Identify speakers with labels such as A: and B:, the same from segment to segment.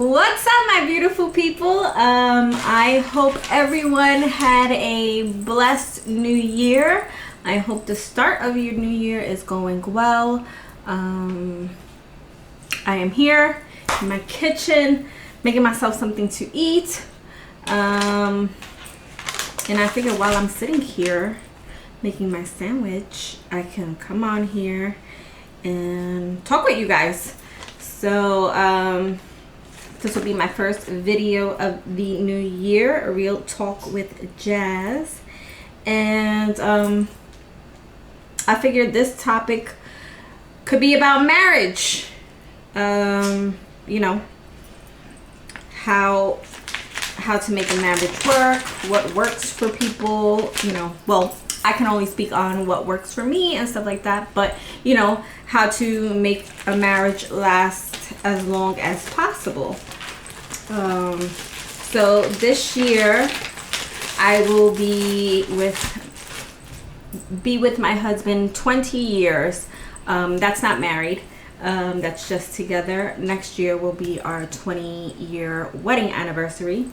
A: What's up, my beautiful people? I hope everyone had a blessed new year. I hope the start of your new year is going well. I am here in my kitchen making myself something to eat. And I figured while I'm sitting here making my sandwich, I can come on here and talk with you guys. So, this will be my first video of the new year, a real talk with Jazz. And I figured this topic could be about marriage. You know, how to make a marriage work, what works for people, you know, well, I can only speak on what works for me and stuff like that, but you know, how to make a marriage last as long as possible. So this year I will be with my husband 20 years. That's not married. That's just together. Next year will be our 20-year wedding anniversary.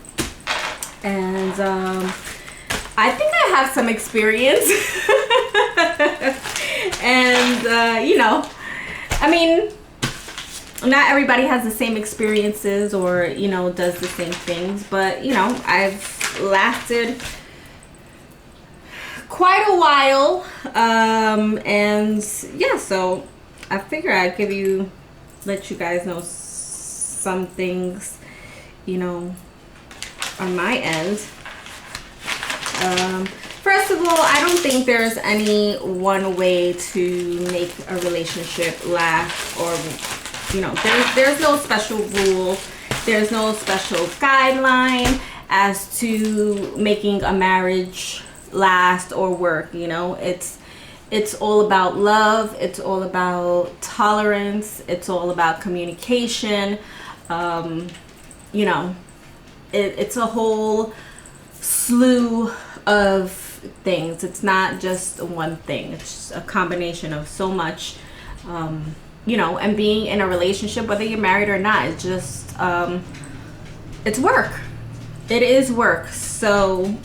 A: And I think I have some experience. And you know, I mean, not everybody has the same experiences or, you know, does the same things, but you know, I've lasted quite a while. And yeah, so I figure I'd let you guys know some things, you know, on my end. First of all, I don't think there's any one way to make a relationship last, or you know, there's no special rule, there's no special guideline as to making a marriage last or work. You know, it's all about love, it's all about tolerance, it's all about communication. You know, it's a whole slew of things. It's not just one thing, it's a combination of so much. You know, and being in a relationship, whether you're married or not, it's just it's work. It is work. So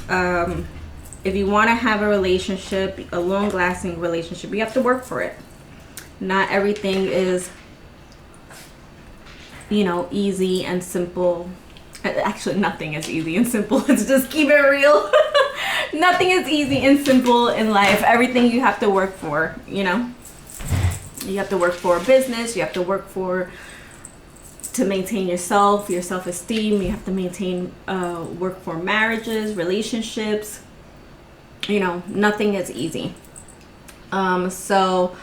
A: if you want to have a relationship, a long-lasting relationship, you have to work for it. Not everything is, you know, easy and simple. Actually, nothing is easy and simple. Let's just keep it real. Nothing is easy and simple in life. Everything you have to work for, you know. You have to work for a business. You have to work to maintain yourself, your self-esteem. You have to maintain, work for marriages, relationships. You know, nothing is easy. So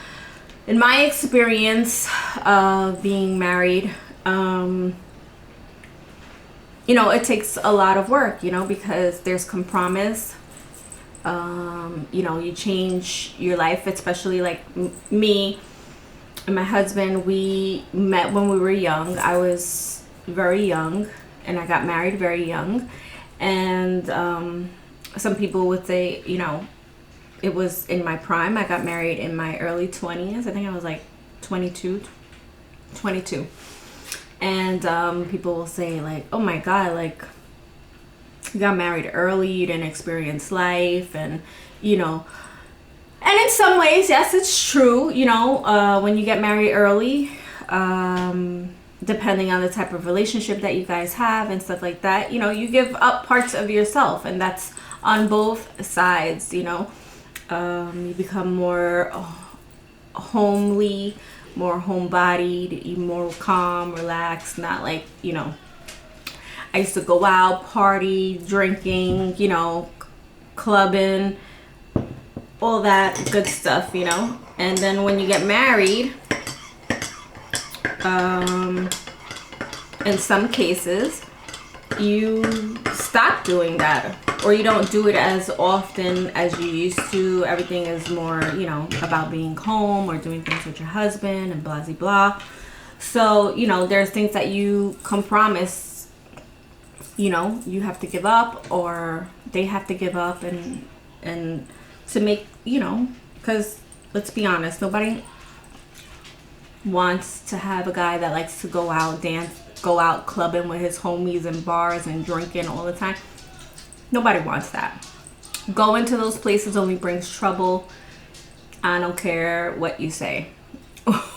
A: in my experience of being married, you know, it takes a lot of work, you know, because there's compromise. You know, you change your life, especially like me and my husband. We met when we were young. I was very young and I got married very young. And some people would say, you know, it was in my prime. I got married in my early 20s. I think I was like 22. And people will say like, oh my God, like you got married early, you didn't experience life. And you know, and in some ways, yes, it's true. You know, when you get married early, depending on the type of relationship that you guys have and stuff like that, you know, you give up parts of yourself, and that's on both sides. You know, you become more homely, more homebodied, more calm, relaxed. Not like, you know, I used to go out, party, drinking, you know, clubbing, all that good stuff, you know. And then when you get married, in some cases you stop doing that, or you don't do it as often as you used to. Everything is more, you know, about being home or doing things with your husband and blah blah blah. So, you know, there's things that you compromise, you know, you have to give up, or they have to give up, and to make, you know, because let's be honest, nobody wants to have a guy that likes to go out, dance, go out clubbing with his homies and bars and drinking all the time. Nobody wants that. Going to those places only brings trouble. I don't care what you say.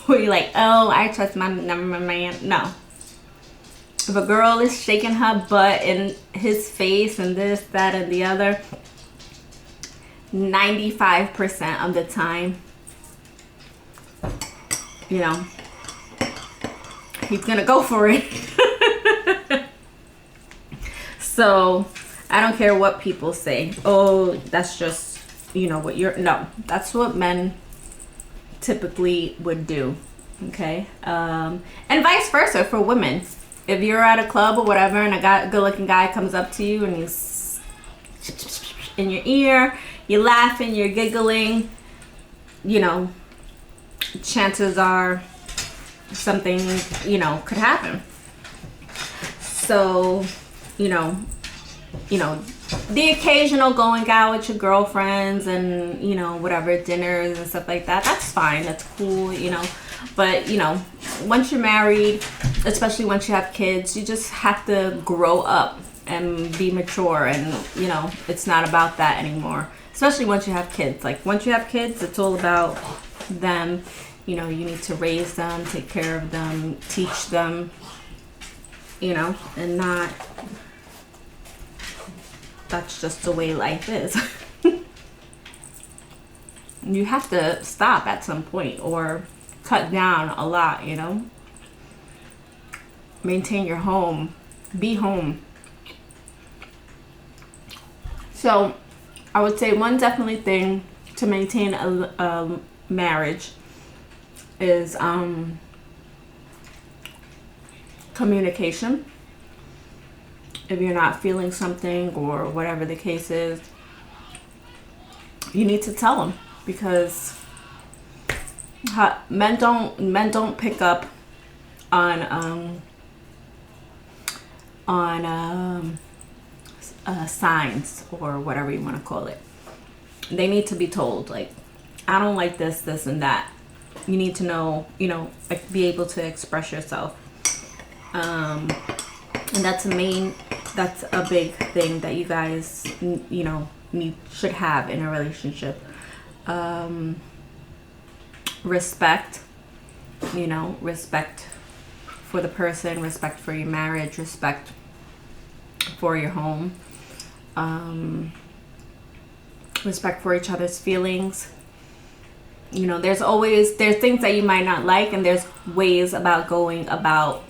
A: You're like, oh, I trust my man. No. If a girl is shaking her butt in his face and this, that, and the other, 95% of the time, you know, he's gonna go for it. So I don't care what people say. Oh, that's just, you know, what you're, no, that's what men typically would do. Okay. And vice versa for women. If you're at a club or whatever and a good looking guy comes up to you and he's in your ear, you're laughing, you're giggling, you know, chances are something, you know, could happen. So, you know, the occasional going out with your girlfriends and, you know, whatever, dinners and stuff like that, that's fine, that's cool, you know. But, you know, once you're married, especially once you have kids, you just have to grow up and be mature, and, you know, it's not about that anymore. Especially once you have kids. Like, once you have kids, it's all about them. You know, you need to raise them, take care of them, teach them, you know, and not, that's just the way life is. You have to stop at some point or cut down a lot, you know. Maintain your home. Be home. So I would say one definitely thing to maintain a marriage is communication. If you're not feeling something or whatever the case is, you need to tell them, because men don't pick up on signs or whatever you want to call it. They need to be told, like, I don't like this and that. You need to know, you know, like, be able to express yourself. And that's a big thing that you guys, you know, should have in a relationship. Respect, you know, respect for the person, respect for your marriage, respect for your home, respect for each other's feelings. You know, there's things that you might not like, and there's ways about going about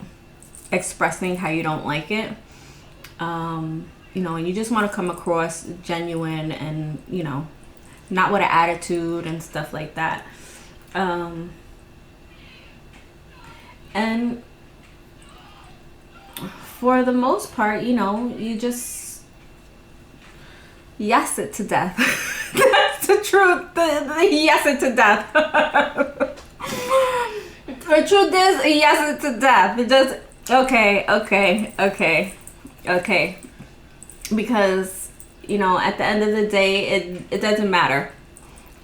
A: expressing how you don't like it. You know, and you just want to come across genuine and, you know, not with an attitude and stuff like that. And for the most part, you know, you just yes it to death. That's the truth. The yes it to death. The truth is, yes it to death. It just okay. Because, you know, at the end of the day, it doesn't matter.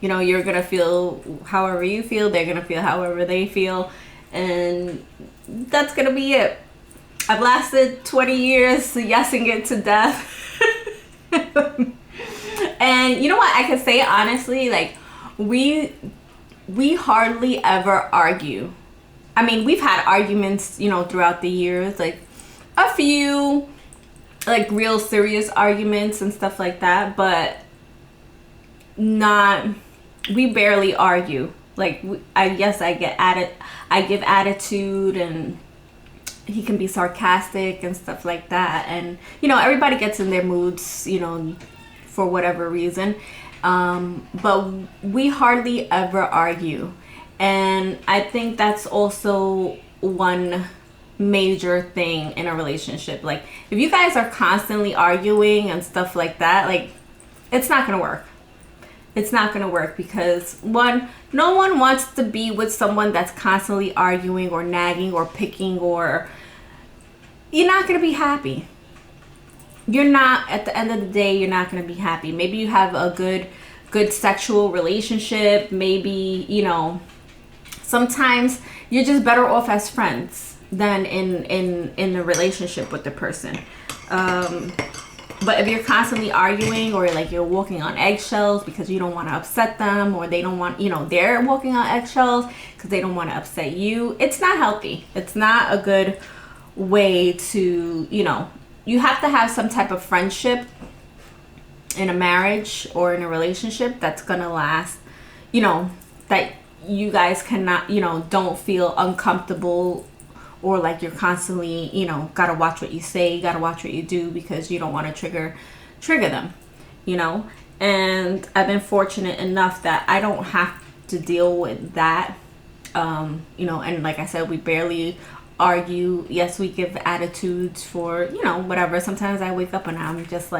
A: You know, you're gonna feel however you feel. They're gonna feel however they feel, and that's gonna be it. I've lasted 20 years yesing it to death. And you know what? I can say honestly, like, we hardly ever argue. I mean, we've had arguments, you know, throughout the years, like a few, like, real serious arguments and stuff like that, but we barely argue. Like, I guess I give attitude, and he can be sarcastic and stuff like that. And, you know, everybody gets in their moods, you know, for whatever reason. But we hardly ever argue. And I think that's also one major thing in a relationship. Like, if you guys are constantly arguing and stuff like that, like, it's not gonna work. It's not gonna work, because one, no one wants to be with someone that's constantly arguing or nagging or picking, or you're not gonna be happy. You're not, at the end of the day, you're not gonna be happy. Maybe you have a good sexual relationship. Maybe, you know, sometimes you're just better off as friends. than in the relationship with the person. But if you're constantly arguing, or like you're walking on eggshells because you don't want to upset them, or they don't want, they're walking on eggshells because they don't want to upset you, it's not healthy. It's not a good way to, you have to have some type of friendship in a marriage or in a relationship that's going to last, that you guys cannot, don't feel uncomfortable, or like you're constantly, gotta watch what you say, gotta watch what you do, because you don't want to trigger them, and I've been fortunate enough that I don't have to deal with that, and like I said, we barely argue. Yes, we give attitudes for, whatever. Sometimes I wake up and I'm just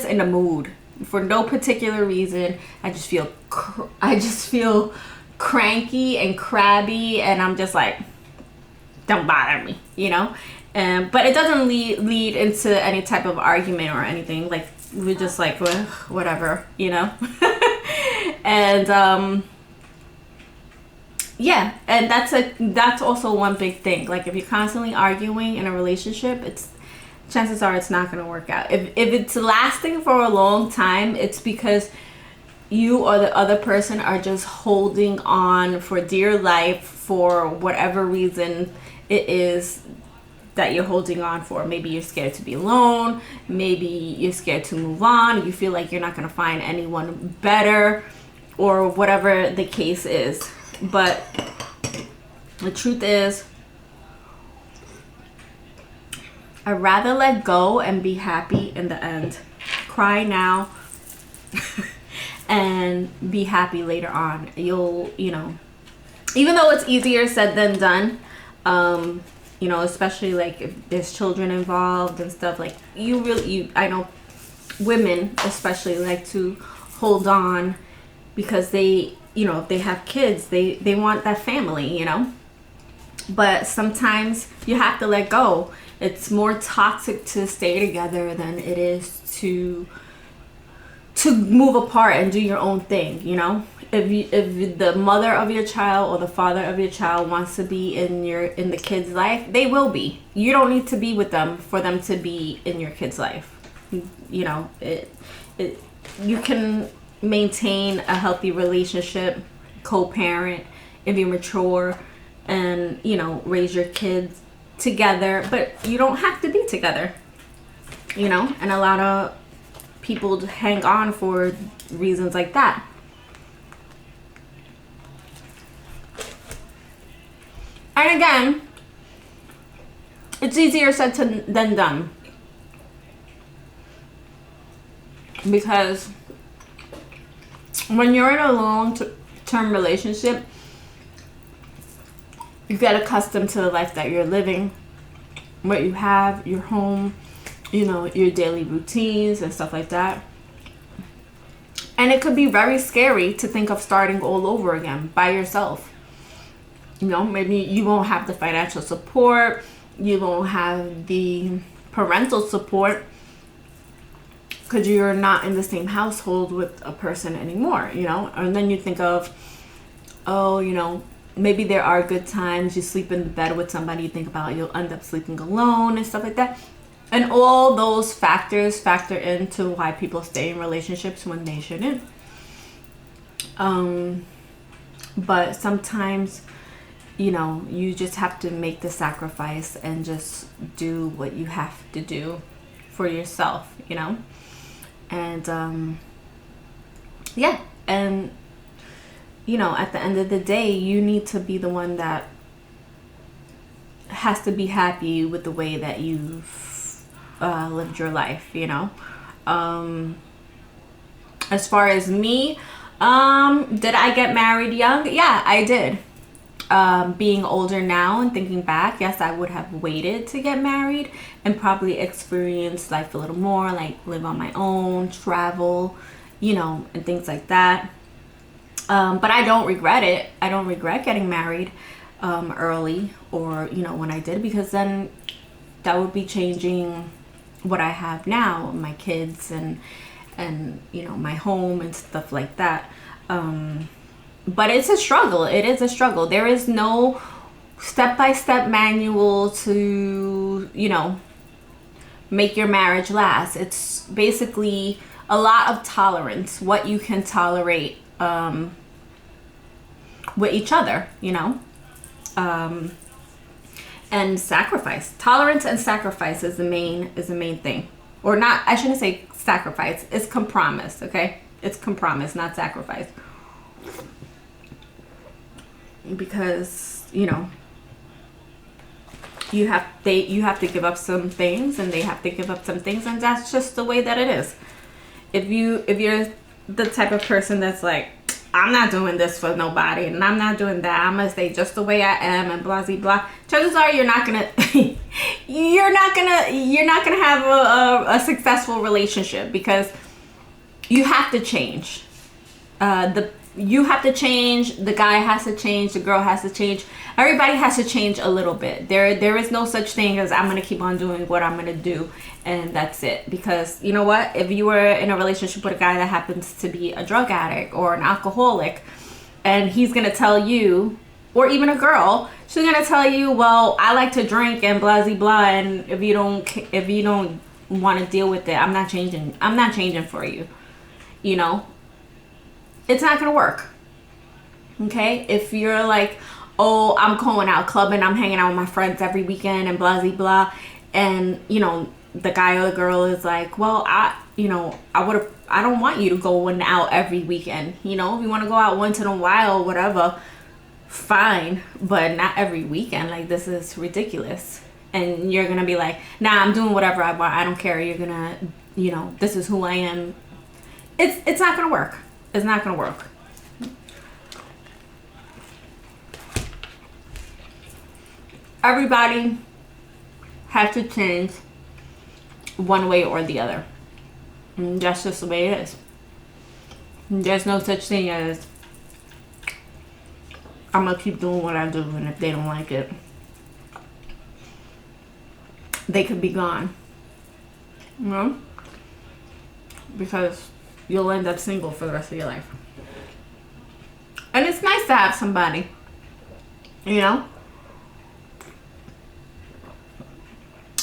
A: in the mood for no particular reason. I just feel cranky and crabby, and I'm just like, don't bother me, but it doesn't lead into any type of argument or anything. Like, we're just like, well, whatever, and yeah, and that's also one big thing. Like, if you're constantly arguing in a relationship, chances are it's not going to work out. If it's lasting for a long time, it's because you or the other person are just holding on for dear life for whatever reason it is that you're holding on for. Maybe you're scared to be alone. Maybe you're scared to move on. You feel like you're not going to find anyone better, or whatever the case is. But the truth is, I'd rather let go and be happy in the end. Cry now and be happy later on. You'll, even though it's easier said than done, especially like if there's children involved and stuff, like I know women especially like to hold on because they, if they have kids, they want that family, but sometimes you have to let go. It's more toxic to stay together than it is to move apart and do your own thing, If the mother of your child or the father of your child wants to be in the kid's life, they will be. You don't need to be with them for them to be in your kid's life. You can maintain a healthy relationship, co-parent, if you're mature, and raise your kids together, but you don't have to be together, and a lot of people hang on for reasons like that. And again, it's easier said than done, because when you're in a long-term relationship, you get accustomed to the life that you're living, what you have, your home, your daily routines and stuff like that. And it could be very scary to think of starting all over again by yourself. Maybe you won't have the financial support, you won't have the parental support, because you're not in the same household with a person anymore, And then you think of, maybe there are good times. You sleep in bed with somebody, you think about you'll end up sleeping alone and stuff like that. And all those factors factor into why people stay in relationships when they shouldn't. But sometimes, you just have to make the sacrifice and just do what you have to do for yourself, And, yeah. And, at the end of the day, you need to be the one that has to be happy with the way that you've lived your life, As far as me, did I get married young? Yeah, I did. Being older now and thinking back, yes, I would have waited to get married and probably experience life a little more, like live on my own, travel, and things like that. But I don't regret it. I don't regret getting married early, or when I did, because then that would be changing what I have now, my kids and my home and stuff like that. But it's a struggle. It is a struggle. There is no step-by-step manual to, you know, make your marriage last. It's basically a lot of tolerance, what you can tolerate with each other, you know, and sacrifice. Tolerance and sacrifice is the main thing. Or not, I shouldn't say sacrifice. It's compromise, okay? It's compromise, not sacrifice. Because, you know, you have to give up some things, and they have to give up some things, and that's just the way that it is. If you're the type of person that's like, I'm not doing this for nobody, and I'm not doing that, I'm gonna stay just the way I am, and blah blah blah, chances are you're not gonna you're not gonna have a successful relationship, because you have to change. You have to change, the guy has to change, the girl has to change, everybody has to change a little bit. There is no such thing as I'm gonna keep on doing what I'm gonna do and that's it. Because you know what, if you were in a relationship with a guy that happens to be a drug addict or an alcoholic, and he's gonna tell you, or even a girl, she's gonna tell you, well, I like to drink and blah blah blah, and if you don't want to deal with it, I'm not changing for you, you know. It's not gonna work. Okay? If you're like, oh, I'm going out clubbing, I'm hanging out with my friends every weekend and blah blah blah, and you know, the guy or the girl is like, well, I don't want you to go out every weekend. You know, if you want to go out once in a while, whatever, fine, but not every weekend. Like, this is ridiculous. And you're gonna be like, nah, I'm doing whatever I want, I don't care. You're gonna, you know, this is who I am. It's not gonna work. It's not gonna work. Everybody has to change one way or the other. And that's just the way it is. There's no such thing as, I'm gonna keep doing what I do, and if they don't like it, they could be gone. You know? Because you'll end up single for the rest of your life. And it's nice to have somebody, you know?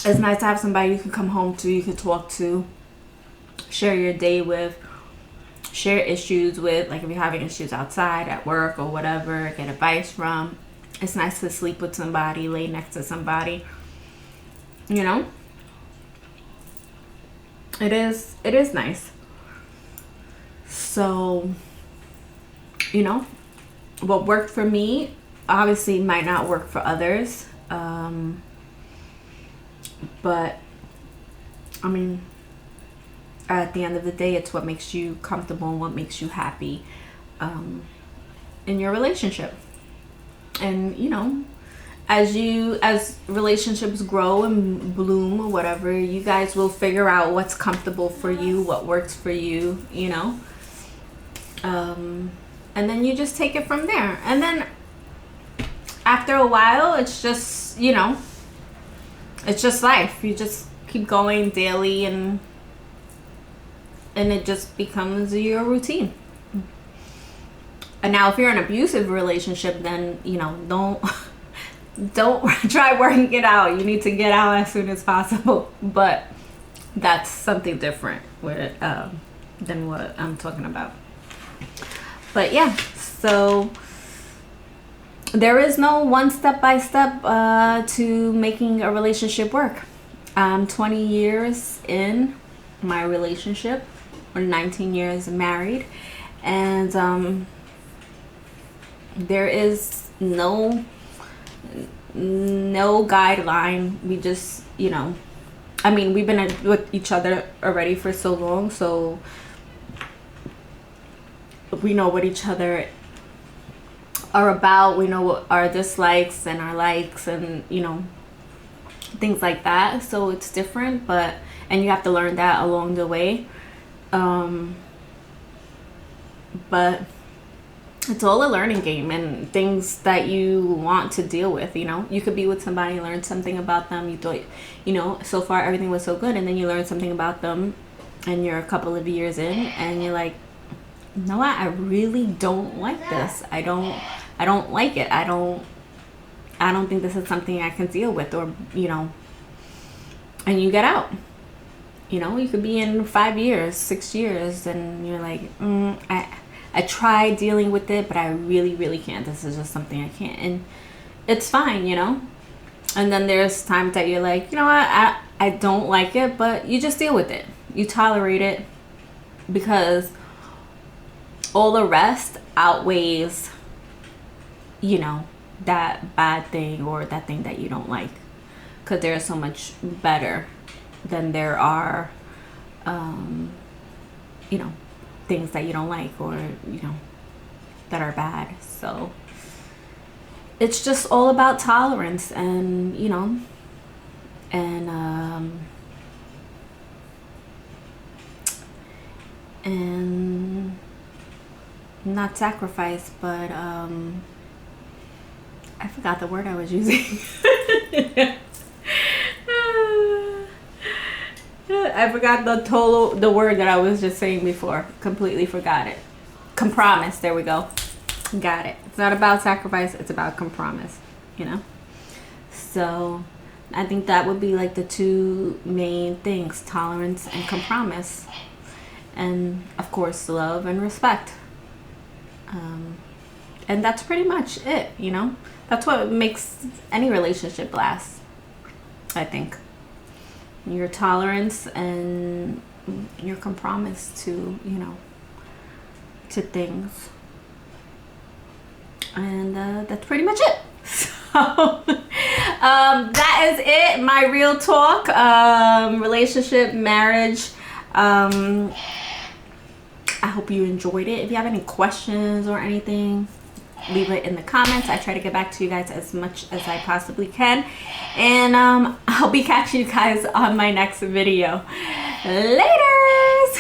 A: It's nice to have somebody you can come home to, you can talk to, share your day with, share issues with, like if you're having issues outside, at work, or whatever, get advice from. It's nice to sleep with somebody, lay next to somebody, you know? It is nice. So, you know, what worked for me obviously might not work for others. But I mean, at the end of the day, it's what makes you comfortable and what makes you happy in your relationship. And you know, as relationships grow and bloom or whatever, you guys will figure out what's comfortable for you, what works for you, you know. And then you just take it from there. And then after a while, it's just, you know, it's just life. You just keep going daily, and it just becomes your routine. And now if you're in an abusive relationship, then, you know, don't try working it out. You need to get out as soon as possible. But that's something different than what I'm talking about. But yeah, so there is no one step-by-step to making a relationship work. I'm 20 years in my relationship. We're 19 years married. And there is no guideline. We just, you know, I mean, we've been with each other already for so long, so we know what each other are about. We know what our dislikes and our likes, and you know, things like that. So it's different, and you have to learn that along the way. But it's all a learning game, and things that you want to deal with. You know, you could be with somebody, learn something about them. You thought, you know, so far everything was so good, and then you learn something about them, and you're a couple of years in, and you're like, you know what? I really don't like this. I don't like it. I I don't think this is something I can deal with, or, you know, and you get out. You know, you could be in 5 years, 6 years, and you're like, I tried dealing with it, but I really, really can't. This is just something I can't. And it's fine, you know? And then there's times that you're like, you know what, I don't like it, but you just deal with it. You tolerate it, because all the rest outweighs, you know, that bad thing or that thing that you don't like. Because there's so much better than there are, you know, things that you don't like, or, you know, that are bad. So it's just all about tolerance, and, you know, and not sacrifice, but I forgot the word I was using. I forgot the word that I was just saying before. Completely forgot it. Compromise. There we go. Got it. It's not about sacrifice. It's about compromise. You know? So I think that would be like the two main things: tolerance and compromise. And of course, love and respect. And that's pretty much it, you know? That's what makes any relationship last, I think. Your tolerance and your compromise to, you know, to things. And that's pretty much it. So that is it. My real talk, relationship, marriage. I hope you enjoyed it. If you have any questions or anything, leave it in the comments. I try to get back to you guys as much as I possibly can. And I'll be catching you guys on my next video. Laters!